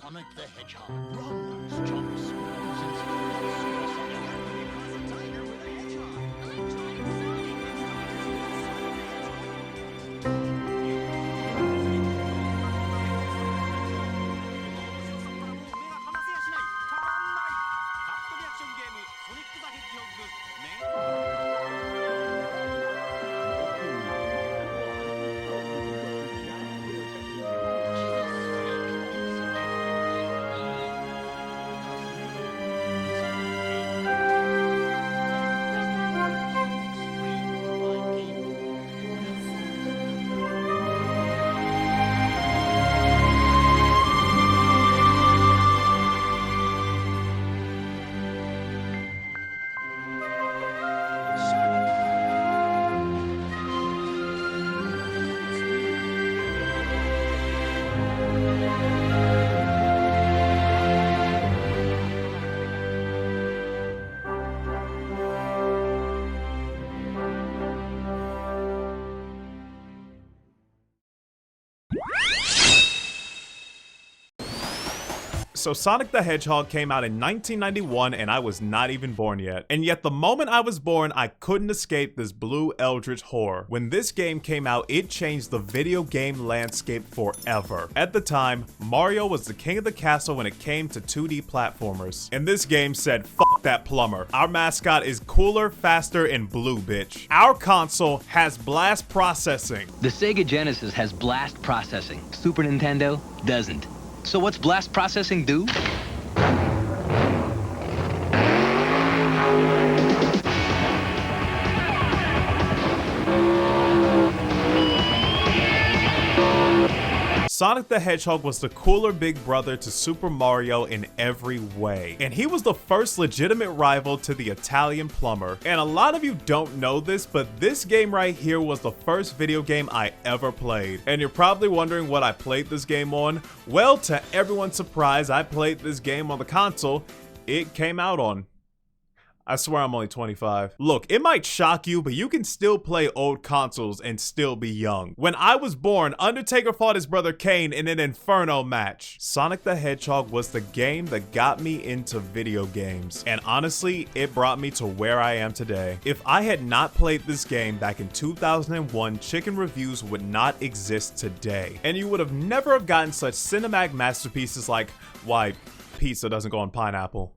Sonic the Hedgehog runs, jumps, moves, and spins. Tiger with a hedgehog. So Sonic the Hedgehog came out in 1991 and I was not even born yet. And yet the moment I was born, I couldn't escape this blue eldritch horror. When this game came out, it changed the video game landscape forever. At the time, Mario was the king of the castle when it came to 2D platformers. And this game said, "Fuck that plumber. Our mascot is cooler, faster, and blue, bitch." Our console has blast processing. The Sega Genesis has blast processing. Super Nintendo doesn't. So what's blast processing do? Sonic the Hedgehog was the cooler big brother to Super Mario in every way. And he was the first legitimate rival to the Italian plumber. And a lot of you don't know this, but this game right here was the first video game I ever played. And you're probably wondering what I played this game on. Well, to everyone's surprise, I played this game on the console it came out on. I swear I'm only 25. Look, it might shock you, but you can still play old consoles and still be young. When I was born, Undertaker fought his brother Kane in an Inferno match. Sonic the Hedgehog was the game that got me into video games. And honestly, it brought me to where I am today. If I had not played this game back in 2001, chicken reviews would not exist today. And you would have never have gotten such cinematic masterpieces like, why, pizza doesn't go on pineapple.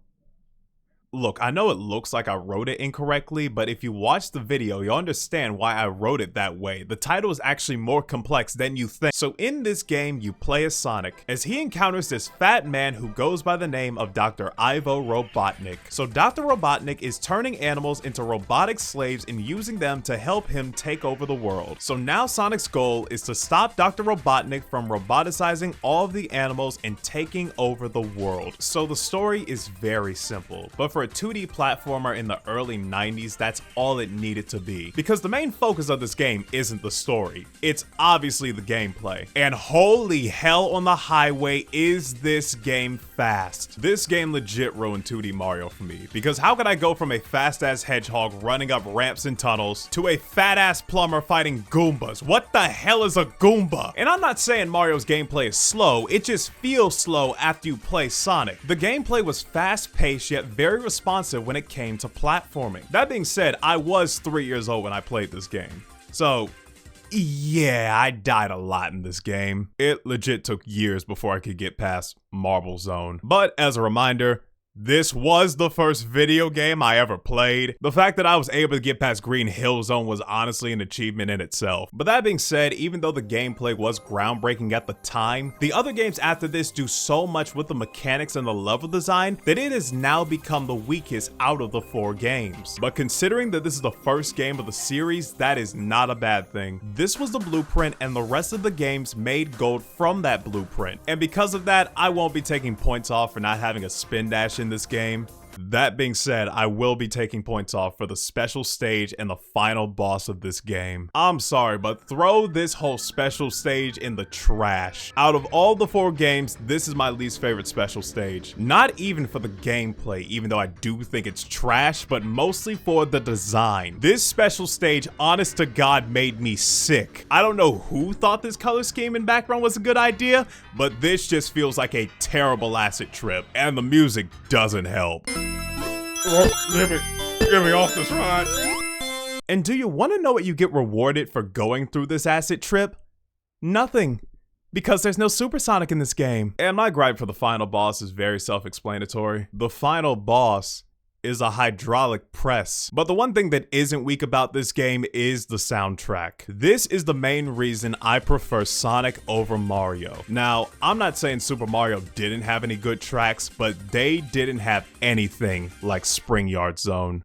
Look, I know it looks like I wrote it incorrectly, but if you watch the video, you'll understand why I wrote it that way. The title is actually more complex than you think. So in this game, you play as Sonic, as he encounters this fat man who goes by the name of Dr. Ivo Robotnik. So Dr. Robotnik is turning animals into robotic slaves and using them to help him take over the world. So now Sonic's goal is to stop Dr. Robotnik from roboticizing all of the animals and taking over the world. So the story is very simple, but for a 2D platformer in the early 90s, that's all it needed to be. Because the main focus of this game isn't the story, it's obviously the gameplay. And holy hell on the highway is this game fast. This game legit ruined 2D Mario for me, because how could I go from a fast-ass hedgehog running up ramps and tunnels to a fat-ass plumber fighting Goombas? What the hell is a Goomba? And I'm not saying Mario's gameplay is slow, it just feels slow after you play Sonic. The gameplay was fast-paced yet very responsive when it came to platforming. That being said, I was 3 years old when I played this game. So yeah, I died a lot in this game. It legit took years before I could get past Marble Zone. But as a reminder, this was the first video game I ever played. The fact that I was able to get past Green Hill Zone was honestly an achievement in itself. But that being said, even though the gameplay was groundbreaking at the time, the other games after this do so much with the mechanics and the level design that it has now become the weakest out of the 4 games. But considering that this is the first game of the series, that is not a bad thing. This was the blueprint and the rest of the games made gold from that blueprint. And because of that, I won't be taking points off for not having a spin dash in this game. That being said, I will be taking points off for the special stage and the final boss of this game. I'm sorry, but throw this whole special stage in the trash. Out of all the 4 games, this is my least favorite special stage. Not even for the gameplay, even though I do think it's trash, but mostly for the design. This special stage, honest to God, made me sick. I don't know who thought this color scheme and background was a good idea, but this just feels like a terrible acid trip, and the music doesn't help. Get me off this ride. And do you want to know what you get rewarded for going through this acid trip? Nothing. Because there's no supersonic in this game. And my gripe for the final boss is very self-explanatory. The final boss is a hydraulic press. But the one thing that isn't weak about this game is the soundtrack. This is the main reason I prefer Sonic over Mario. Now, I'm not saying Super Mario didn't have any good tracks, but they didn't have anything like Spring Yard Zone.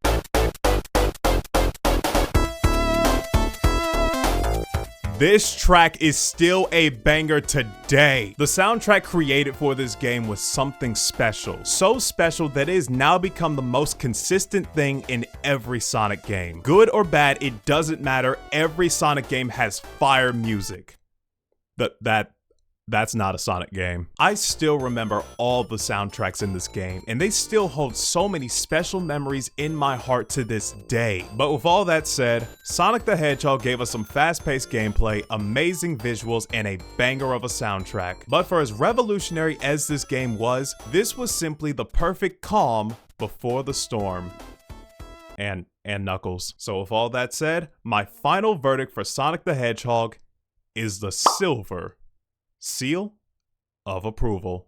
This track is still a banger today. The soundtrack created for this game was something special. So special that it has now become the most consistent thing in every Sonic game. Good or bad, it doesn't matter. Every Sonic game has fire music. That's not a Sonic game. I still remember all the soundtracks in this game, and they still hold so many special memories in my heart to this day. But with all that said, Sonic the Hedgehog gave us some fast-paced gameplay, amazing visuals, and a banger of a soundtrack. But for as revolutionary as this game was, this was simply the perfect calm before the storm. And Knuckles. So with all that said, my final verdict for Sonic the Hedgehog is the silver seal of approval.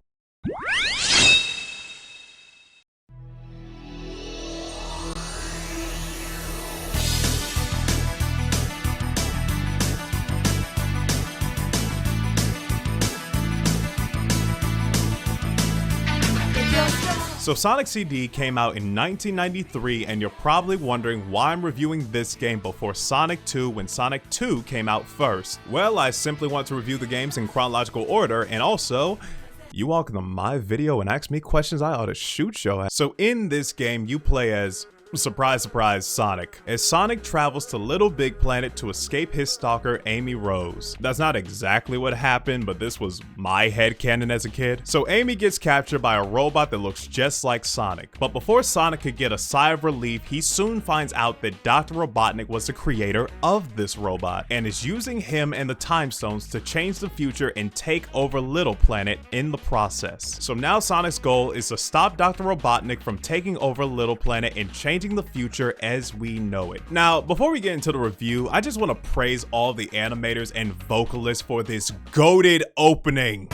So Sonic CD came out in 1993, and you're probably wondering why I'm reviewing this game before Sonic 2 when Sonic 2 came out first. Well, I simply want to review the games in chronological order, and also, you walk into my video and ask me questions I ought to shoot your ass. So in this game, you play as, surprise surprise, Sonic. As Sonic travels to Little Big Planet to escape his stalker, Amy Rose. That's not exactly what happened, but this was my headcanon as a kid. So Amy gets captured by a robot that looks just like Sonic. But before Sonic could get a sigh of relief, he soon finds out that Dr. Robotnik was the creator of this robot and is using him and the Time Stones to change the future and take over Little Planet in the process. So now Sonic's goal is to stop Dr. Robotnik from taking over Little Planet and changing the future as we know it. Now, before we get into the review, I just want to praise all the animators and vocalists for this goated opening.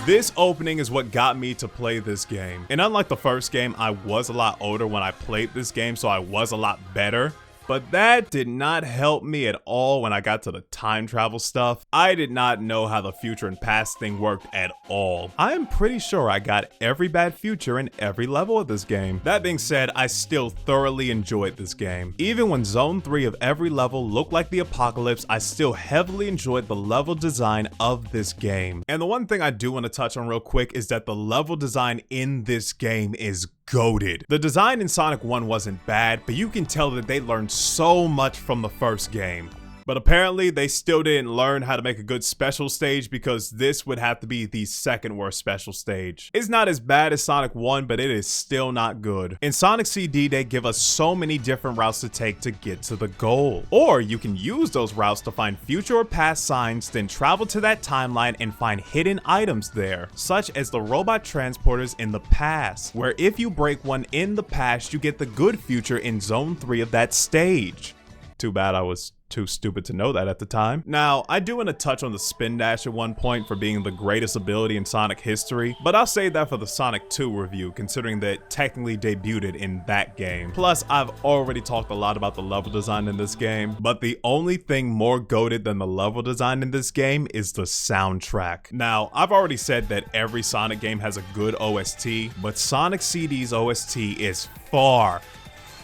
This opening is what got me to play this game. And unlike the first game, I was a lot older when I played this game, so I was a lot better. But that did not help me at all when I got to the time travel stuff. I did not know how the future and past thing worked at all. I am pretty sure I got every bad future in every level of this game. That being said, I still thoroughly enjoyed this game. Even when Zone 3 of every level looked like the apocalypse, I still heavily enjoyed the level design of this game. And the one thing I do want to touch on real quick is that the level design in this game is goated. The design in Sonic 1 wasn't bad, but you can tell that they learned so much from the first game. But apparently they still didn't learn how to make a good special stage, because this would have to be the second worst special stage. It's not as bad as Sonic 1, but it is still not good. In Sonic CD, they give us so many different routes to take to get to the goal. Or you can use those routes to find future or past signs, then travel to that timeline and find hidden items there, such as the robot transporters in the past, where if you break one in the past, you get the good future in Zone 3 of that stage. Too bad I was too stupid to know that at the time. Now, I do want to touch on the spin dash at one point for being the greatest ability in Sonic history, but I'll save that for the Sonic 2 review, considering that it technically debuted in that game. Plus, I've already talked a lot about the level design in this game, but the only thing more goated than the level design in this game is the soundtrack. Now, I've already said that every Sonic game has a good OST, but Sonic CD's OST is far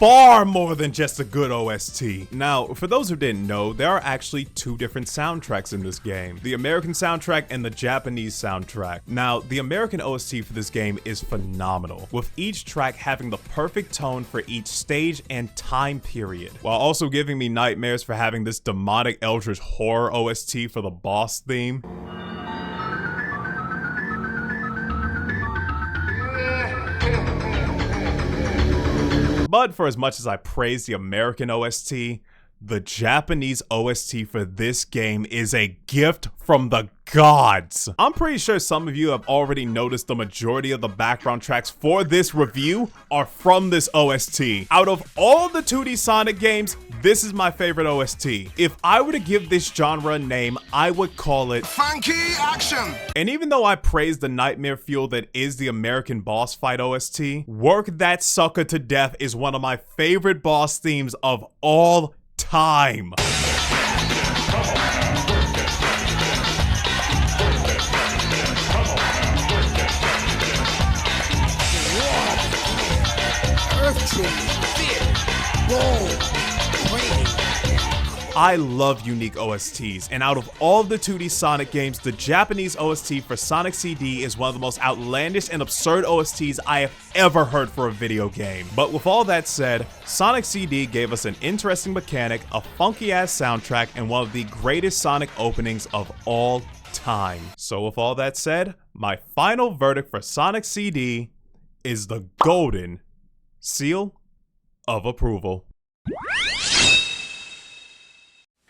far more than just a good OST. Now, for those who didn't know, there are actually two different soundtracks in this game. The American soundtrack and the Japanese soundtrack. Now, the American OST for this game is phenomenal, with each track having the perfect tone for each stage and time period, while also giving me nightmares for having this demonic eldritch horror OST for the boss theme. But for as much as I praise the American OST, the Japanese OST for this game is a gift from the gods. I'm pretty sure some of you have already noticed the majority of the background tracks for this review are from this OST. Out of all the 2D Sonic games, this is my favorite OST. If I were to give this genre a name, I would call it Funky Action. And even though I praise the nightmare fuel that is the American boss fight OST, Work That Sucker to Death is one of my favorite boss themes of all time. I love unique OSTs, and out of all of the 2D Sonic games, the Japanese OST for Sonic CD is one of the most outlandish and absurd OSTs I have ever heard for a video game. But with all that said, Sonic CD gave us an interesting mechanic, a funky-ass soundtrack, and one of the greatest Sonic openings of all time. So with all that said, my final verdict for Sonic CD is the golden seal of approval.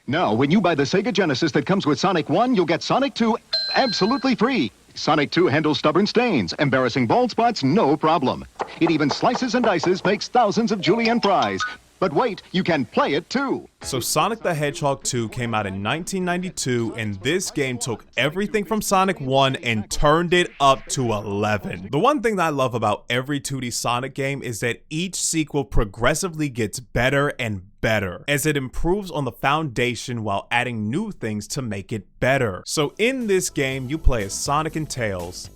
Now, when you buy the Sega Genesis that comes with Sonic 1, you'll get Sonic 2 absolutely free. Sonic 2 handles stubborn stains, embarrassing bald spots, no problem. It even slices and dices, makes thousands of julienne fries. But wait, you can play it too. So Sonic the Hedgehog 2 came out in 1992, and this game took everything from Sonic 1 and turned it up to 11. The one thing that I love about every 2D Sonic game is that each sequel progressively gets better and better, as it improves on the foundation while adding new things to make it better. So in this game, you play as Sonic and Tails.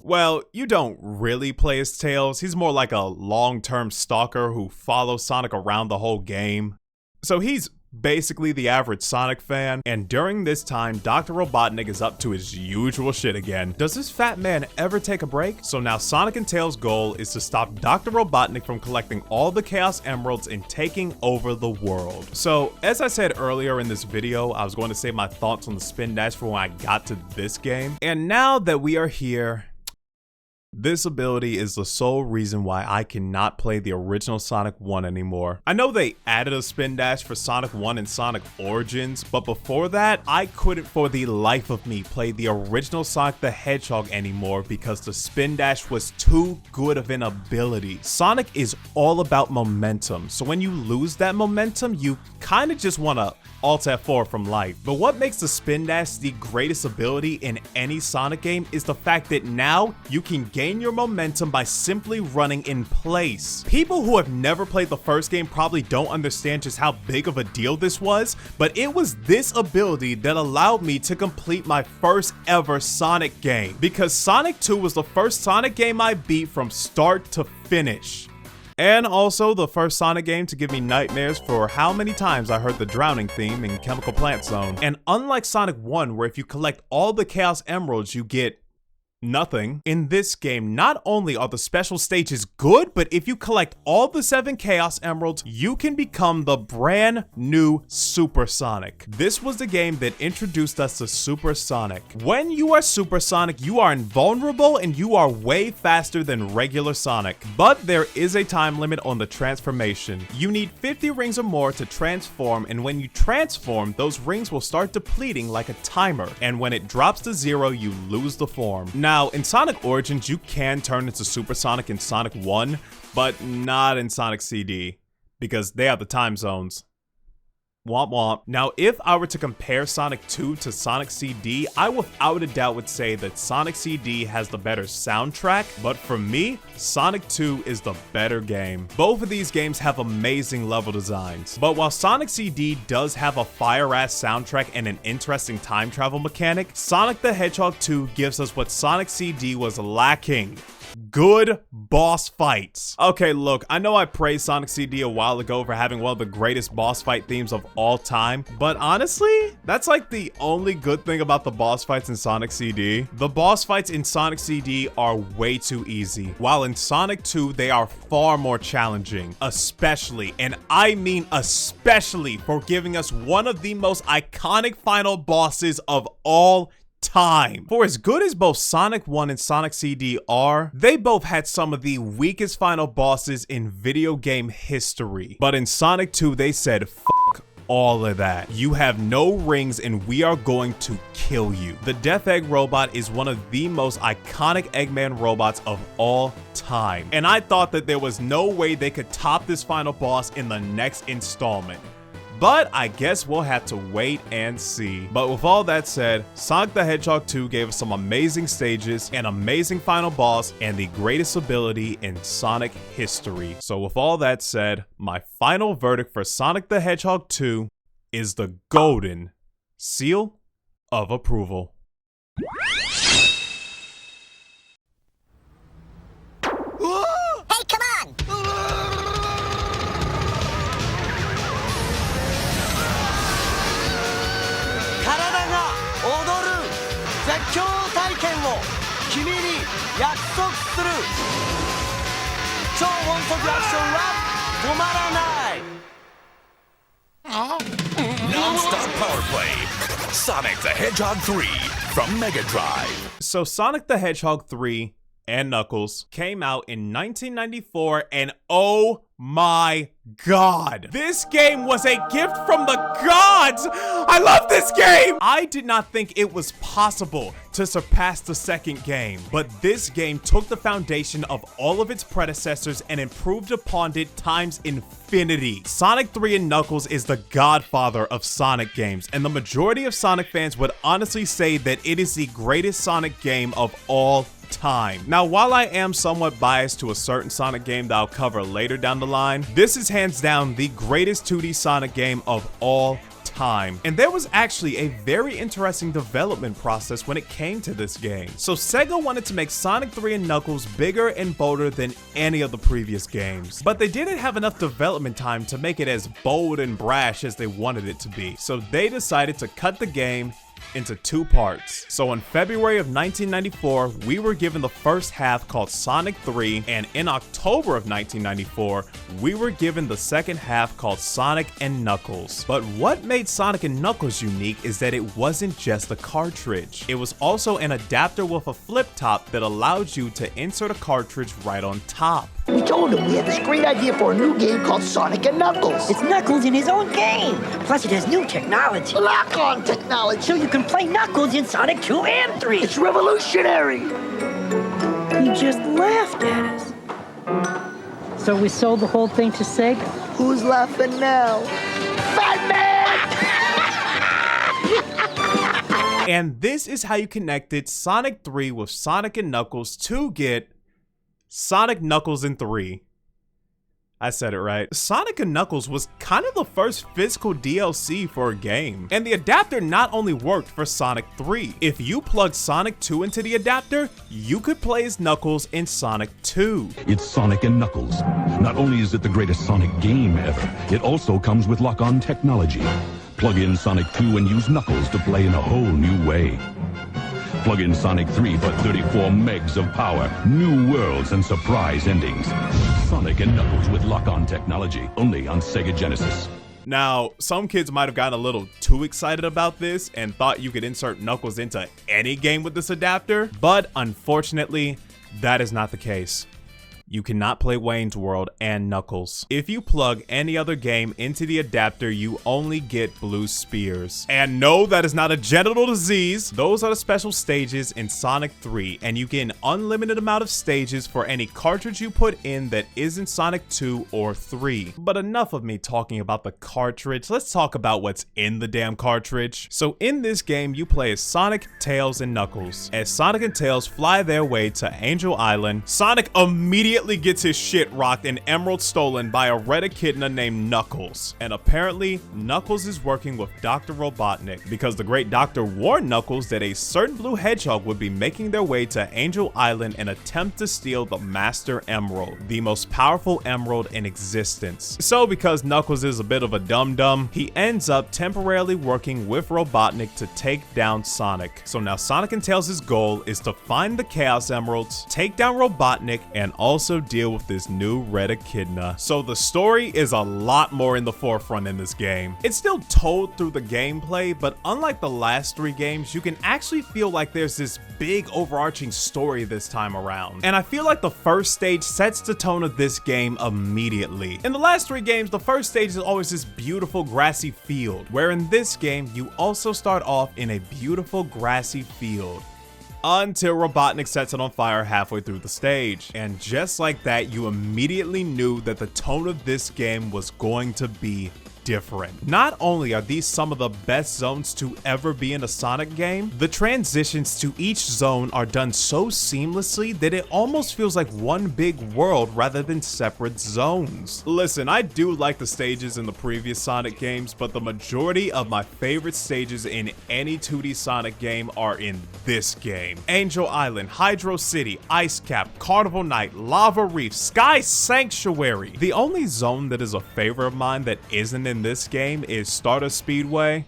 Well, you don't really play as Tails, he's more like a long-term stalker who follows Sonic around the whole game. So he's basically the average Sonic fan, and during this time, Dr. Robotnik is up to his usual shit again. Does this fat man ever take a break? So now Sonic and Tails' goal is to stop Dr. Robotnik from collecting all the Chaos Emeralds and taking over the world. So, as I said earlier in this video, I was going to say my thoughts on the spin dash for when I got to this game, and now that we are here, this ability is the sole reason why I cannot play the original Sonic 1 anymore. I know they added a spin dash for Sonic 1 and Sonic Origins, but before that, I couldn't for the life of me play the original Sonic the Hedgehog anymore because the spin dash was too good of an ability. Sonic is all about momentum, so when you lose that momentum, you kind of just want to Alt F4 from life. But what makes the spin dash the greatest ability in any Sonic game is the fact that now you can gain your momentum by simply running in place. People who have never played the first game probably don't understand just how big of a deal this was, but it was this ability that allowed me to complete my first ever Sonic game, because Sonic 2 was the first Sonic game I beat from start to finish. And also the first Sonic game to give me nightmares for how many times I heard the drowning theme in Chemical Plant Zone. And unlike Sonic 1, where if you collect all the Chaos Emeralds, you get nothing. In this game, not only are the special stages good, but if you collect all the 7 Chaos Emeralds, you can become the brand new Super Sonic. This was the game that introduced us to Super Sonic. When you are Super Sonic, you are invulnerable and you are way faster than regular Sonic. But there is a time limit on the transformation. You need 50 rings or more to transform, and when you transform, those rings will start depleting like a timer. And when it drops to 0, you lose the form. Now, in Sonic Origins, you can turn into Super Sonic in Sonic 1, but not in Sonic CD, because they have the time zones. Womp womp. Now, if I were to compare Sonic 2 to Sonic CD, I without a doubt would say that Sonic CD has the better soundtrack, but for me, Sonic 2 is the better game. Both of these games have amazing level designs, but while Sonic CD does have a fire-ass soundtrack and an interesting time travel mechanic, Sonic the Hedgehog 2 gives us what Sonic CD was lacking: good boss fights. Okay, look, I know I praised Sonic CD a while ago for having one of the greatest boss fight themes of all time, but honestly, that's like the only good thing about the boss fights in Sonic CD. The boss fights in Sonic CD are way too easy, while in Sonic 2, they are far more challenging, especially, and I mean especially, for giving us one of the most iconic final bosses of all time. For as good as both Sonic 1 and Sonic CD are, they both had some of the weakest final bosses in video game history. But in Sonic 2, they said, fuck all of that. You have no rings and we are going to kill you. The Death Egg robot is one of the most iconic Eggman robots of all time. And I thought that there was no way they could top this final boss in the next installment. But I guess we'll have to wait and see. But with all that said, Sonic the Hedgehog 2 gave us some amazing stages, an amazing final boss, and the greatest ability in Sonic history. So with all that said, my final verdict for Sonic the Hedgehog 2 is the golden seal of approval. Hey, come on! 絶叫体験を君に約束する超音速アクションは止まらない Non-stop power play. Sonic the Hedgehog 3 from Mega Drive. So Sonic the Hedgehog 3 and Knuckles came out in 1994, and oh my god, this game was a gift from the gods! I love this game! I did not think it was possible to surpass the second game, but this game took the foundation of all of its predecessors and improved upon it times infinity. Sonic 3 and Knuckles is the godfather of Sonic games, and the majority of Sonic fans would honestly say that it is the greatest Sonic game of all time. Now, while I am somewhat biased to a certain Sonic game that I'll cover later down the line, this is hands down the greatest 2D Sonic game of all time. And there was actually a very interesting development process when it came to this game. So Sega wanted to make Sonic 3 and Knuckles bigger and bolder than any of the previous games, but they didn't have enough development time to make it as bold and brash as they wanted it to be. So they decided to cut the game into two parts. So in February of 1994, we were given the first half called Sonic 3, and in October of 1994, we were given the second half called Sonic and Knuckles. But what made Sonic and Knuckles unique is that it wasn't just a cartridge. It was also an adapter with a flip top that allowed you to insert a cartridge right on top. We told him we had this great idea for a new game called Sonic and Knuckles. It's Knuckles in his own game. Plus, it has new technology. Lock-on technology. So you can play Knuckles in Sonic 2 and 3. It's revolutionary. He just laughed at us. So we sold the whole thing to Sega? Who's laughing now? Fat Man! And this is how you connected Sonic 3 with Sonic and Knuckles to get Sonic, Knuckles, and 3. I said it right. Sonic and Knuckles was kind of the first physical DLC for a game, and the adapter not only worked for Sonic 3. If you plugged Sonic 2 into the adapter, you could play as Knuckles in Sonic 2. It's Sonic and Knuckles. Not only is it the greatest Sonic game ever, it also comes with lock-on technology. Plug in Sonic 2 and use Knuckles to play in a whole new way. Plug in Sonic 3 for 34 megs of power, new worlds, and surprise endings. Sonic and Knuckles with lock-on technology, only on Sega Genesis. Now, some kids might have gotten a little too excited about this and thought you could insert Knuckles into any game with this adapter, but unfortunately, that is not the case. You cannot play Wayne's World and Knuckles. If you plug any other game into the adapter, you only get blue spears. And no, that is not a genital disease. Those are the special stages in Sonic 3, and you get an unlimited amount of stages for any cartridge you put in that isn't Sonic 2 or 3. But enough of me talking about the cartridge, let's talk about what's in the damn cartridge. So in this game, you play as Sonic, Tails, and Knuckles. As Sonic and Tails fly their way to Angel Island, Sonic immediately immediately gets his shit rocked and emeralds stolen by a red echidna named Knuckles. And apparently, Knuckles is working with Dr. Robotnik because the great doctor warned Knuckles that a certain blue hedgehog would be making their way to Angel Island and attempt to steal the Master Emerald, the most powerful emerald in existence. So because Knuckles is a bit of a dum-dum, he ends up temporarily working with Robotnik to take down Sonic. So now Sonic and Tails' goal is to find the Chaos Emeralds, take down Robotnik, and also deal with this new red echidna. So the story is a lot more in the forefront in this game. It's still told through the gameplay, but unlike the last 3 games, you can actually feel like there's this big overarching story this time around. And I feel like the first stage sets the tone of this game immediately. In the last 3 games, the first stage is always this beautiful grassy field, where in this game, you also start off in a beautiful grassy field. Until Robotnik sets it on fire halfway through the stage. And just like that, you immediately knew that the tone of this game was going to be different. Not only are these some of the best zones to ever be in a Sonic game, the transitions to each zone are done so seamlessly that it almost feels like one big world rather than separate zones. Listen, I do like the stages in the previous Sonic games, but the majority of my favorite stages in any 2D Sonic game are in this game. Angel Island, Hydro City, Ice Cap, Carnival Night, Lava Reef, Sky Sanctuary. The only zone that is a favorite of mine that isn't in this game is Stardust Speedway,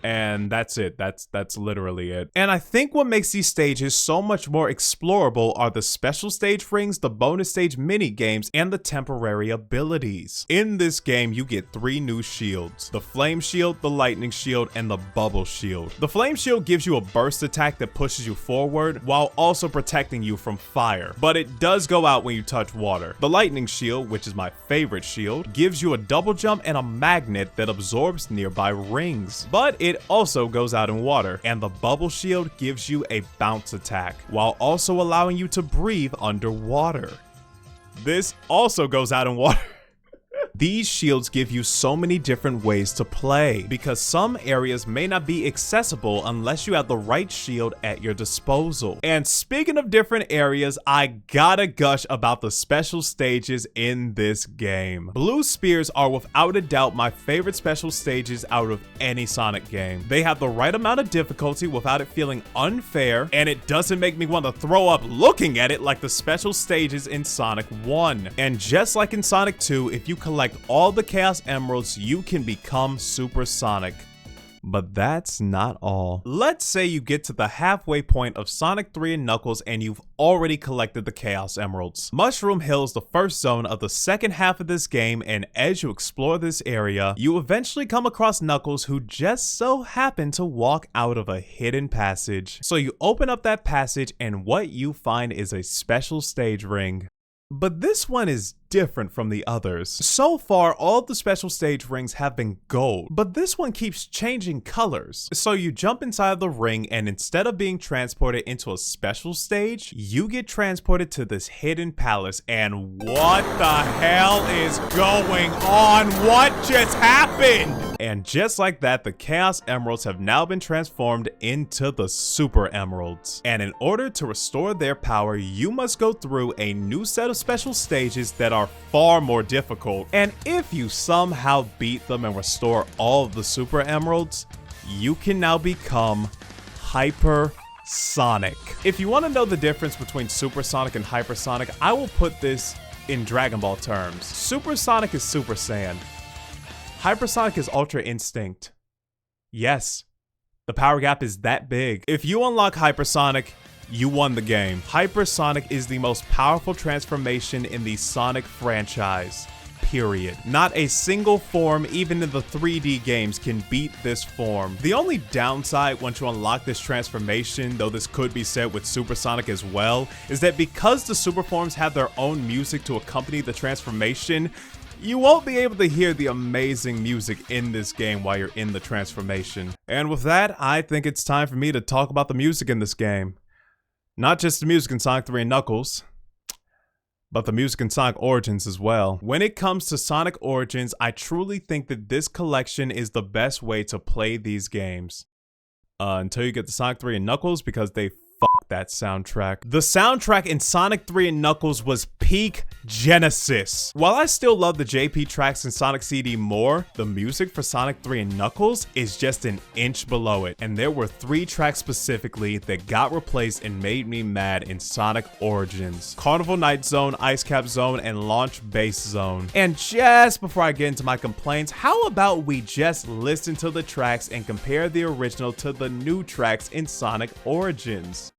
and that's it. That's literally it. And I think what makes these stages so much more explorable are the special stage rings, the bonus stage mini games, and the temporary abilities. In this game, you get 3 new shields: the Flame Shield, the Lightning Shield, and the Bubble Shield. The Flame Shield gives you a burst attack that pushes you forward while also protecting you from fire, but it does go out when you touch water. The Lightning Shield, which is my favorite shield, gives you a double jump and a magnet that absorbs nearby rings, but it also goes out in water. And the Bubble Shield gives you a bounce attack while also allowing you to breathe underwater. This also goes out in water. These shields give you so many different ways to play, because some areas may not be accessible unless you have the right shield at your disposal. And speaking of different areas, I gotta gush about the special stages in this game. Blue Spears are without a doubt my favorite special stages out of any Sonic game. They have the right amount of difficulty without it feeling unfair, and it doesn't make me want to throw up looking at it like the special stages in Sonic 1. And just like in Sonic 2, if you collect all the Chaos Emeralds, you can become Super Sonic. But that's not all. Let's say you get to the halfway point of Sonic 3 and Knuckles and you've already collected the Chaos Emeralds. Mushroom Hill is the first zone of the second half of this game, and as you explore this area, you eventually come across Knuckles, who just so happened to walk out of a hidden passage. So you open up that passage and what you find is a special stage ring. But this one is different from the others. So far, all the special stage rings have been gold, but this one keeps changing colors. So you jump inside the ring, and instead of being transported into a special stage, you get transported to this hidden palace. And what the hell is going on? What just happened? And just like that, the Chaos Emeralds have now been transformed into the Super Emeralds. And in order to restore their power, you must go through a new set of special stages that are far more difficult. And if you somehow beat them and restore all of the Super Emeralds, you can now become Hyper Sonic. If you want to know the difference between Super Sonic and Hyper Sonic, I will put this in Dragon Ball terms. Super Sonic is Super Saiyan. Hyper Sonic is Ultra Instinct. Yes, the power gap is that big. If you unlock Hyper Sonic, you won the game. Hyper Sonic is the most powerful transformation in the Sonic franchise, period. Not a single form, even in the 3D games, can beat this form. The only downside once you unlock this transformation, though this could be said with Super Sonic as well, is that because the super forms have their own music to accompany the transformation, you won't be able to hear the amazing music in this game while you're in the transformation. And with that, I think it's time for me to talk about the music in this game. Not just the music in Sonic 3 and Knuckles, but the music in Sonic Origins as well. When it comes to Sonic Origins, I truly think that this collection is the best way to play these games. Until you get to Sonic 3 and Knuckles, because they fuck that soundtrack. The soundtrack in Sonic 3 and Knuckles was peak Genesis. While I still love the JP tracks in Sonic CD more, the music for Sonic 3 and Knuckles is just an inch below it, and there were 3 tracks specifically that got replaced and made me mad in Sonic Origins: Carnival Night Zone, Ice Cap Zone, and Launch Base Zone. And just before I get into my complaints, how about we just listen to the tracks and compare the original to the new tracks in Sonic Origins.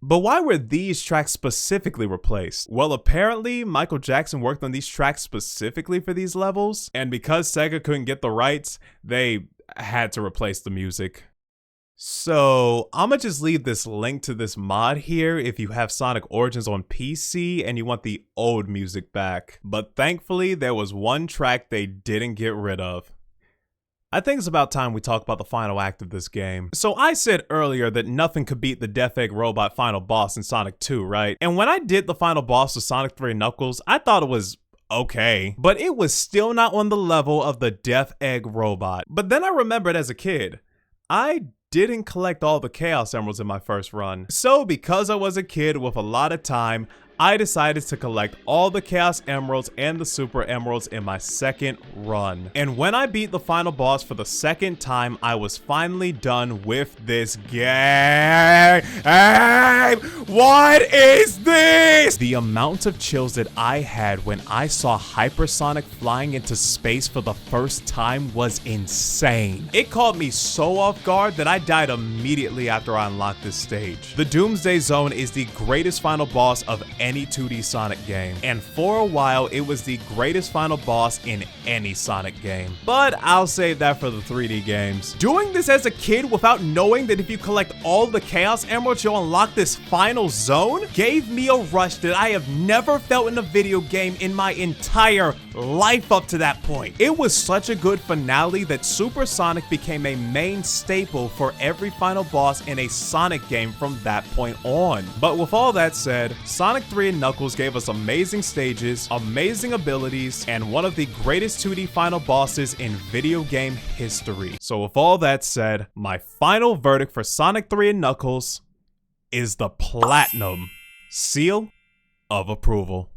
But why were these tracks specifically replaced? Well, apparently Michael Jackson worked on these tracks specifically for these levels, and because Sega couldn't get the rights, they had to replace the music. So I'ma just leave this link to this mod here if you have Sonic Origins on PC and you want the old music back. But thankfully, there was one track they didn't get rid of. I think it's about time we talk about the final act of this game. So I said earlier that nothing could beat the Death Egg Robot final boss in Sonic 2, right? And when I did the final boss of Sonic 3 Knuckles, I thought it was okay, but it was still not on the level of the Death Egg Robot. But then I remembered as a kid, I didn't collect all the Chaos Emeralds in my first run. So because I was a kid with a lot of time, I decided to collect all the Chaos Emeralds and the Super Emeralds in my second run. And when I beat the final boss for the second time, I was finally done with this game. What is this? The amount of chills that I had when I saw Hypersonic flying into space for the first time was insane. It caught me so off guard that I died immediately after I unlocked this stage. The Doomsday Zone is the greatest final boss of any 2D Sonic game, and for a while it was the greatest final boss in any Sonic game. But I'll save that for the 3D games. Doing this as a kid without knowing that if you collect all the Chaos Emeralds you'll unlock this final zone gave me a rush that I have never felt in a video game in my entire life up to that point. It was such a good finale that Super Sonic became a main staple for every final boss in a Sonic game from that point on. But with all that said, Sonic 3 and Knuckles gave us amazing stages, amazing abilities, and one of the greatest 2D final bosses in video game history. So with all that said, my final verdict for Sonic 3 and Knuckles is the Platinum Seal of Approval.